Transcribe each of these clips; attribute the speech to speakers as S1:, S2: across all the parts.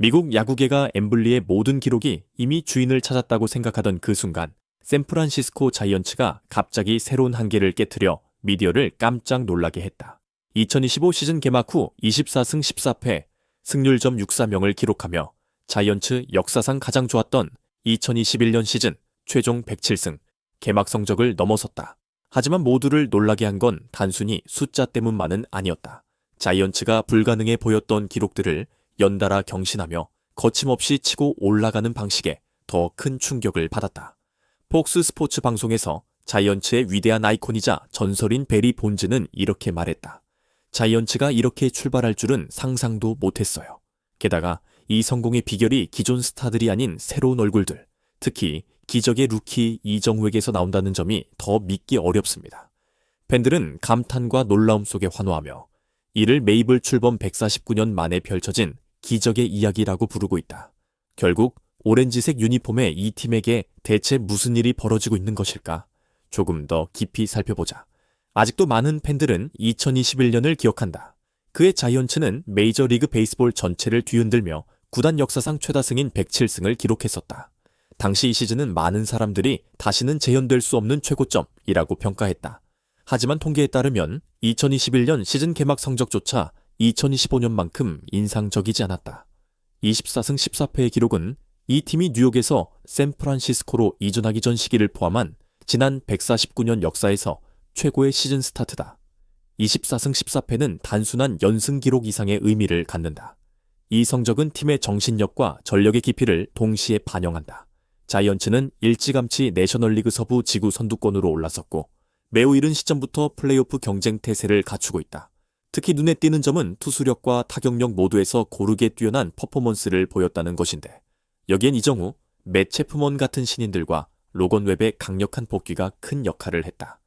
S1: 미국 야구계가 엠블리의 모든 기록이 이미 주인을 찾았다고 생각하던 그 순간 샌프란시스코 자이언츠가 갑자기 새로운 한계를 깨트려 미디어를 깜짝 놀라게 했다. 2025 시즌 개막 후 24승 14패, 승률.64명을 6 기록하며 자이언츠 역사상 가장 좋았던 2021년 시즌 최종 107승, 개막 성적을 넘어섰다. 하지만 모두를 놀라게 한 건 단순히 숫자 때문만은 아니었다. 자이언츠가 불가능해 보였던 기록들을 연달아 경신하며 거침없이 치고 올라가는 방식에 더 큰 충격을 받았다. 폭스 스포츠 방송에서 자이언츠의 위대한 아이콘이자 전설인 베리 본즈는 이렇게 말했다. 자이언츠가 이렇게 출발할 줄은 상상도 못했어요. 게다가 이 성공의 비결이 기존 스타들이 아닌 새로운 얼굴들, 특히 기적의 루키 이정후에게서 나온다는 점이 더 믿기 어렵습니다. 팬들은 감탄과 놀라움 속에 환호하며 이를 메이블 출범 149년 만에 펼쳐진 기적의 이야기라고 부르고 있다. 결국 오렌지색 유니폼의 이 팀에게 대체 무슨 일이 벌어지고 있는 것일까? 조금 더 깊이 살펴보자. 아직도 많은 팬들은 2021년을 기억한다. 그의 자이언츠는 메이저리그 베이스볼 전체를 뒤흔들며 구단 역사상 최다승인 107승을 기록했었다. 당시 이 시즌은 많은 사람들이 다시는 재현될 수 없는 최고점이라고 평가했다. 하지만 통계에 따르면 2021년 시즌 개막 성적조차 2025년만큼 인상적이지 않았다. 24승 14패의 기록은 이 팀이 뉴욕에서 샌프란시스코로 이전하기 전 시기를 포함한 지난 149년 역사에서 최고의 시즌 스타트다. 24승 14패는 단순한 연승 기록 이상의 의미를 갖는다. 이 성적은 팀의 정신력과 전력의 깊이를 동시에 반영한다. 자이언츠는 일찌감치 내셔널리그 서부 지구 선두권으로 올라섰고 매우 이른 시점부터 플레이오프 경쟁 태세를 갖추고 있다. 특히 눈에 띄는 점은 투수력과 타격력 모두에서 고르게 뛰어난 퍼포먼스를 보였다는 것인데 여기엔 이정후, 맷 체프먼 같은 신인들과 로건 웹의 강력한 복귀가 큰 역할을 했다.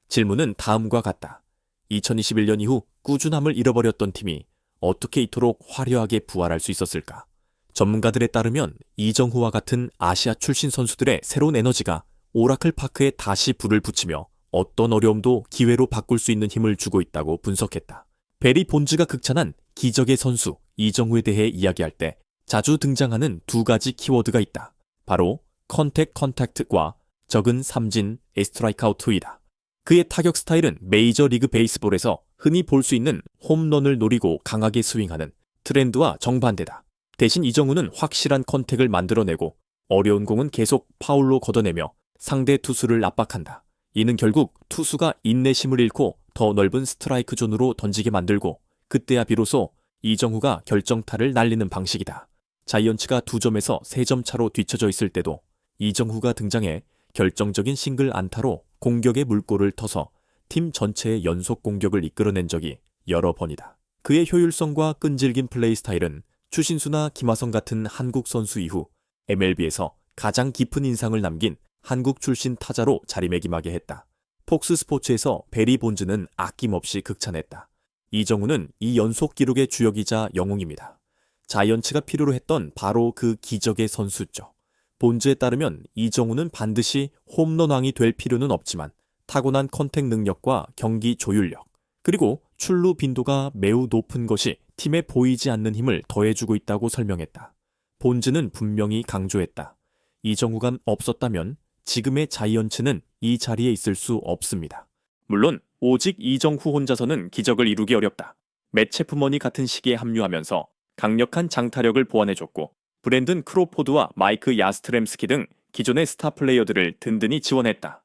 S1: 질문은 다음과 같다. 2021년 이후 꾸준함을 잃어버렸던 팀이 어떻게 이토록 화려하게 부활할 수 있었을까? 전문가들에 따르면 이정후와 같은 아시아 출신 선수들의 새로운 에너지가 오라클 파크에 다시 불을 붙이며 어떤 어려움도 기회로 바꿀 수 있는 힘을 주고 있다고 분석했다. 베리 본즈가 극찬한 기적의 선수 이정후에 대해 이야기할 때 자주 등장하는 두 가지 키워드가 있다. 바로 컨택트과 적은 삼진 스트라이크 아웃 투이다. 그의 타격 스타일은 메이저리그 베이스볼에서 흔히 볼 수 있는 홈런을 노리고 강하게 스윙하는 트렌드와 정반대다. 대신 이정후는 확실한 컨택을 만들어내고 어려운 공은 계속 파울로 걷어내며 상대 투수를 압박한다. 이는 결국 투수가 인내심을 잃고 더 넓은 스트라이크 존으로 던지게 만들고 그때야 비로소 이정후가 결정타를 날리는 방식이다. 자이언츠가 2점에서 3점 차로 뒤쳐져 있을 때도 이정후가 등장해 결정적인 싱글 안타로 공격의 물꼬를 터서 팀 전체의 연속 공격을 이끌어낸 적이 여러 번이다. 그의 효율성과 끈질긴 플레이 스타일은 추신수나 김하성 같은 한국 선수 이후 MLB에서 가장 깊은 인상을 남긴 한국 출신 타자로 자리매김하게 했다. 폭스 스포츠에서 베리 본즈는 아낌없이 극찬했다. 이정후는 이 연속 기록의 주역이자 영웅입니다. 자이언츠가 필요로 했던 바로 그 기적의 선수죠. 본즈에 따르면 이정후는 반드시 홈런왕이 될 필요는 없지만 타고난 컨택 능력과 경기 조율력, 그리고 출루 빈도가 매우 높은 것이 팀에 보이지 않는 힘을 더해주고 있다고 설명했다. 본즈는 분명히 강조했다. 이정후가 없었다면 지금의 자이언츠는 이 자리에 있을 수 없습니다. 물론 오직 이정후 혼자서는 기적을 이루기 어렵다. 맷 체프먼이 같은 시기에 합류하면서 강력한 장타력을 보완해줬고 브랜든 크로포드와 마이크 야스트렘스키 등 기존의 스타 플레이어들을 든든히 지원했다.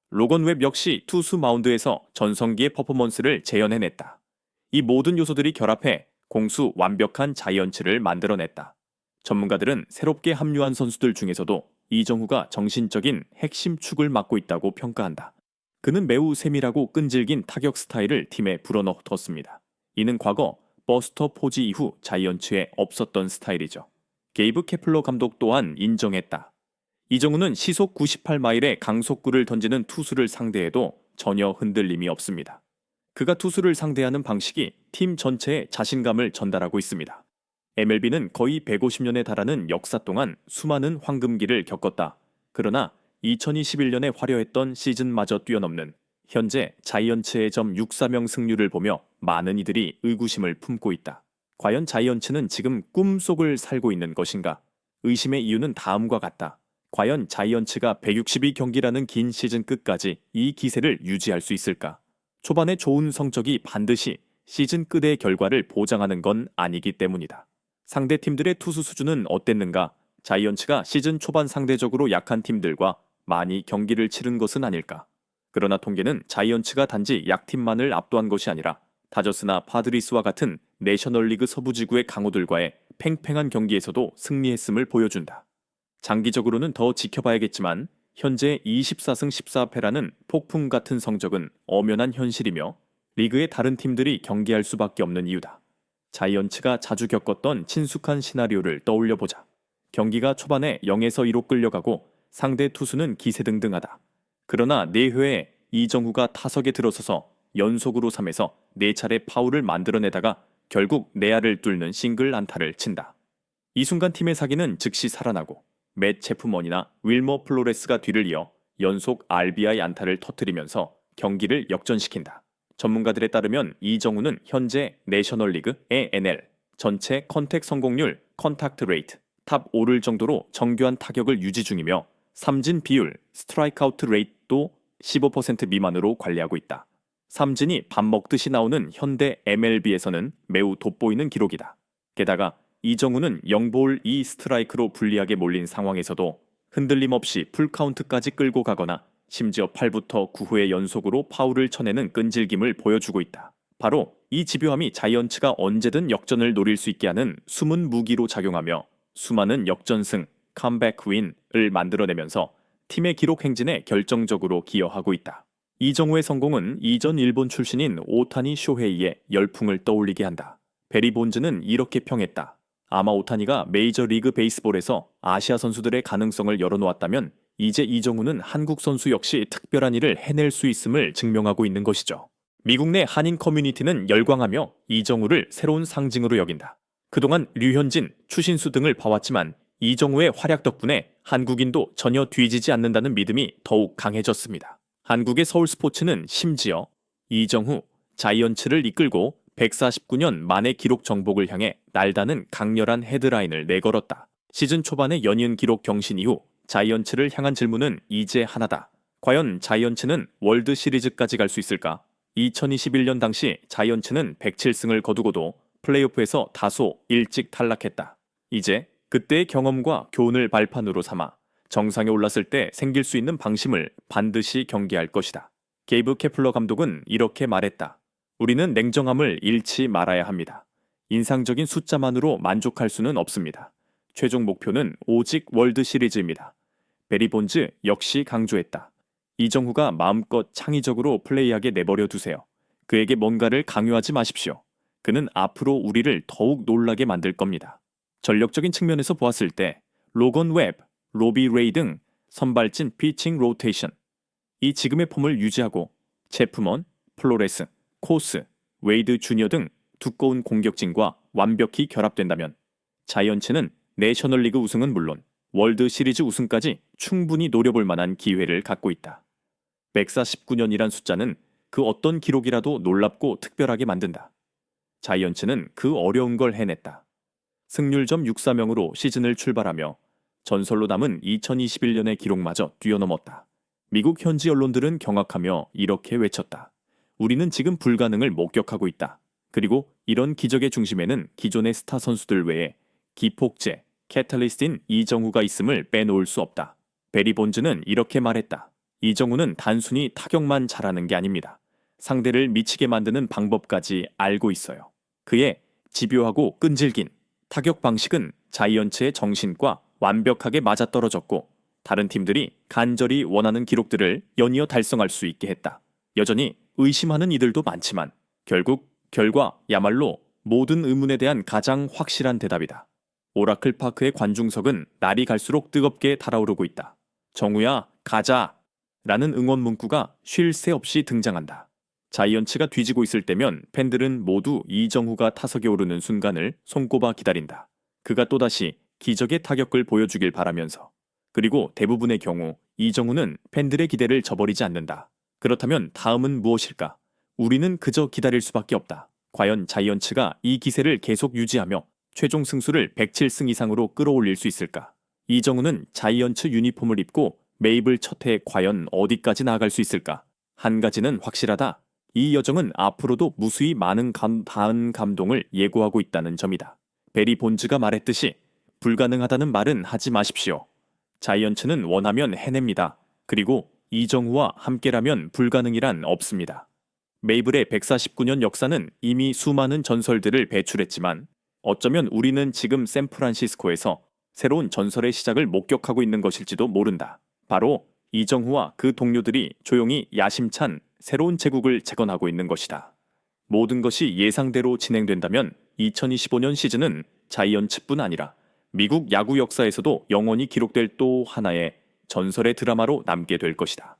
S1: 로건 웹 역시 투수 마운드에서 전성기의 퍼포먼스를 재현해냈다. 이 모든 요소들이 결합해 공수 완벽한 자이언츠를 만들어냈다. 전문가들은 새롭게 합류한 선수들 중에서도 이정후가 정신적인 핵심 축을 맡고 있다고 평가한다. 그는 매우 세밀하고 끈질긴 타격 스타일을 팀에 불어넣었습니다. 이는 과거 버스터 포지 이후 자이언츠에 없었던 스타일이죠. 게이브 케플러 감독 또한 인정했다. 이정후는 시속 98마일의 강속구를 던지는 투수를 상대해도 전혀 흔들림이 없습니다. 그가 투수를 상대하는 방식이 팀 전체에 자신감을 전달하고 있습니다. MLB는 거의 150년에 달하는 역사 동안 수많은 황금기를 겪었다. 그러나 2021년에 화려했던 시즌마저 뛰어넘는 현재 자이언츠의 점 6-4명 승률을 보며 많은 이들이 의구심을 품고 있다. 과연 자이언츠는 지금 꿈속을 살고 있는 것인가? 의심의 이유는 다음과 같다. 과연 자이언츠가 162경기라는 긴 시즌 끝까지 이 기세를 유지할 수 있을까? 초반에 좋은 성적이 반드시 시즌 끝의 결과를 보장하는 건 아니기 때문이다. 상대 팀들의 투수 수준은 어땠는가? 자이언츠가 시즌 초반 상대적으로 약한 팀들과 많이 경기를 치른 것은 아닐까? 그러나 통계는 자이언츠가 단지 약팀만을 압도한 것이 아니라 다저스나 파드리스와 같은 내셔널리그 서부지구의 강호들과의 팽팽한 경기에서도 승리했음을 보여준다. 장기적으로는 더 지켜봐야겠지만 현재 24승 14패라는 폭풍 같은 성적은 엄연한 현실이며 리그의 다른 팀들이 경계할 수밖에 없는 이유다. 자이언츠가 자주 겪었던 친숙한 시나리오를 떠올려보자. 경기가 초반에 0에서 2로 끌려가고 상대 투수는 기세등등하다. 그러나 4회에 이정후가 타석에 들어서서 연속으로 3에서 4차례 파울을 만들어내다가 결국 내야를 뚫는 싱글 안타를 친다. 이 순간 팀의 사기는 즉시 살아나고 맷 체프먼이나 윌머 플로레스가 뒤를 이어 연속 RBI 안타를 터뜨리면서 경기를 역전시킨다. 전문가들에 따르면 이정후는 현재 내셔널리그 ANL 전체 컨택 성공률 컨택트 레이트 탑 5를 정도로 정교한 타격을 유지 중이며 삼진 비율 스트라이크 아웃 레이트도 15% 미만으로 관리하고 있다. 삼진이 밥 먹듯이 나오는 현대 MLB에서는 매우 돋보이는 기록이다. 게다가 이정후는 0볼 2스트라이크로 불리하게 몰린 상황에서도 흔들림 없이 풀카운트까지 끌고 가거나 심지어 8부터 9회의 연속으로 파울을 쳐내는 끈질김을 보여주고 있다. 바로 이 집요함이 자이언츠가 언제든 역전을 노릴 수 있게 하는 숨은 무기로 작용하며 수많은 역전승, 컴백 윈을 만들어내면서 팀의 기록 행진에 결정적으로 기여하고 있다. 이정후의 성공은 이전 일본 출신인 오타니 쇼헤이의 열풍을 떠올리게 한다. 베리 본즈는 이렇게 평했다. 아마 오타니가 메이저리그 베이스볼에서 아시아 선수들의 가능성을 열어놓았다면 이제 이정후는 한국 선수 역시 특별한 일을 해낼 수 있음을 증명하고 있는 것이죠. 미국 내 한인 커뮤니티는 열광하며 이정후를 새로운 상징으로 여긴다. 그동안 류현진, 추신수 등을 봐왔지만 이정후의 활약 덕분에 한국인도 전혀 뒤지지 않는다는 믿음이 더욱 강해졌습니다. 한국의 서울스포츠는 심지어 이정후, 자이언츠를 이끌고 149년 만의 기록 정복을 향해 날다는 강렬한 헤드라인을 내걸었다. 시즌 초반의 연이은 기록 경신 이후 자이언츠를 향한 질문은 이제 하나다. 과연 자이언츠는 월드 시리즈까지 갈 수 있을까? 2021년 당시 자이언츠는 107승을 거두고도 플레이오프에서 다소 일찍 탈락했다. 이제 그때의 경험과 교훈을 발판으로 삼아 정상에 올랐을 때 생길 수 있는 방심을 반드시 경계할 것이다. 게이브 케플러 감독은 이렇게 말했다. 우리는 냉정함을 잃지 말아야 합니다. 인상적인 숫자만으로 만족할 수는 없습니다. 최종 목표는 오직 월드 시리즈입니다. 베리 본즈 역시 강조했다. 이정후가 마음껏 창의적으로 플레이하게 내버려 두세요. 그에게 뭔가를 강요하지 마십시오. 그는 앞으로 우리를 더욱 놀라게 만들 겁니다. 전력적인 측면에서 보았을 때 로건 웹, 로비 레이 등 선발진 피칭 로테이션, 이 지금의 폼을 유지하고 체프먼, 플로레스, 코스, 웨이드 주니어 등 두꺼운 공격진과 완벽히 결합된다면 자이언츠는 내셔널리그 우승은 물론 월드 시리즈 우승까지 충분히 노려볼 만한 기회를 갖고 있다. 149년이란 숫자는 그 어떤 기록이라도 놀랍고 특별하게 만든다. 자이언츠는 그 어려운 걸 해냈다. 승률점 6-4명으로 시즌을 출발하며 전설로 남은 2021년의 기록마저 뛰어넘었다. 미국 현지 언론들은 경악하며 이렇게 외쳤다. 우리는 지금 불가능을 목격하고 있다. 그리고 이런 기적의 중심에는 기존의 스타 선수들 외에 기폭제, 캐탈리스트인 이정후가 있음을 빼놓을 수 없다. 베리 본즈는 이렇게 말했다. 이정후는 단순히 타격만 잘하는 게 아닙니다. 상대를 미치게 만드는 방법까지 알고 있어요. 그의 집요하고 끈질긴 타격 방식은 자이언츠의 정신과 완벽하게 맞아떨어졌고 다른 팀들이 간절히 원하는 기록들을 연이어 달성할 수 있게 했다. 여전히 의심하는 이들도 많지만 결국 결과야말로 모든 의문에 대한 가장 확실한 대답이다. 오라클 파크의 관중석은 날이 갈수록 뜨겁게 달아오르고 있다. 정우야, 가자! 라는 응원 문구가 쉴 새 없이 등장한다. 자이언츠가 뒤지고 있을 때면 팬들은 모두 이정후가 타석에 오르는 순간을 손꼽아 기다린다. 그가 또다시 기적의 타격을 보여주길 바라면서. 그리고 대부분의 경우 이정후는 팬들의 기대를 저버리지 않는다. 그렇다면 다음은 무엇일까? 우리는 그저 기다릴 수밖에 없다. 과연 자이언츠가 이 기세를 계속 유지하며 최종 승수를 107승 이상으로 끌어올릴 수 있을까? 이정우는 자이언츠 유니폼을 입고 메이블 첫 해에 과연 어디까지 나아갈 수 있을까? 한 가지는 확실하다. 이 여정은 앞으로도 무수히 많은 감동을 예고하고 있다는 점이다. 베리 본즈가 말했듯이 불가능하다는 말은 하지 마십시오. 자이언츠는 원하면 해냅니다. 그리고 이정우와 함께라면 불가능이란 없습니다. 메이블의 149년 역사는 이미 수많은 전설들을 배출했지만 어쩌면 우리는 지금 샌프란시스코에서 새로운 전설의 시작을 목격하고 있는 것일지도 모른다. 바로 이정후와 그 동료들이 조용히 야심찬 새로운 제국을 재건하고 있는 것이다. 모든 것이 예상대로 진행된다면 2025년 시즌은 자이언츠뿐 아니라 미국 야구 역사에서도 영원히 기록될 또 하나의 전설의 드라마로 남게 될 것이다.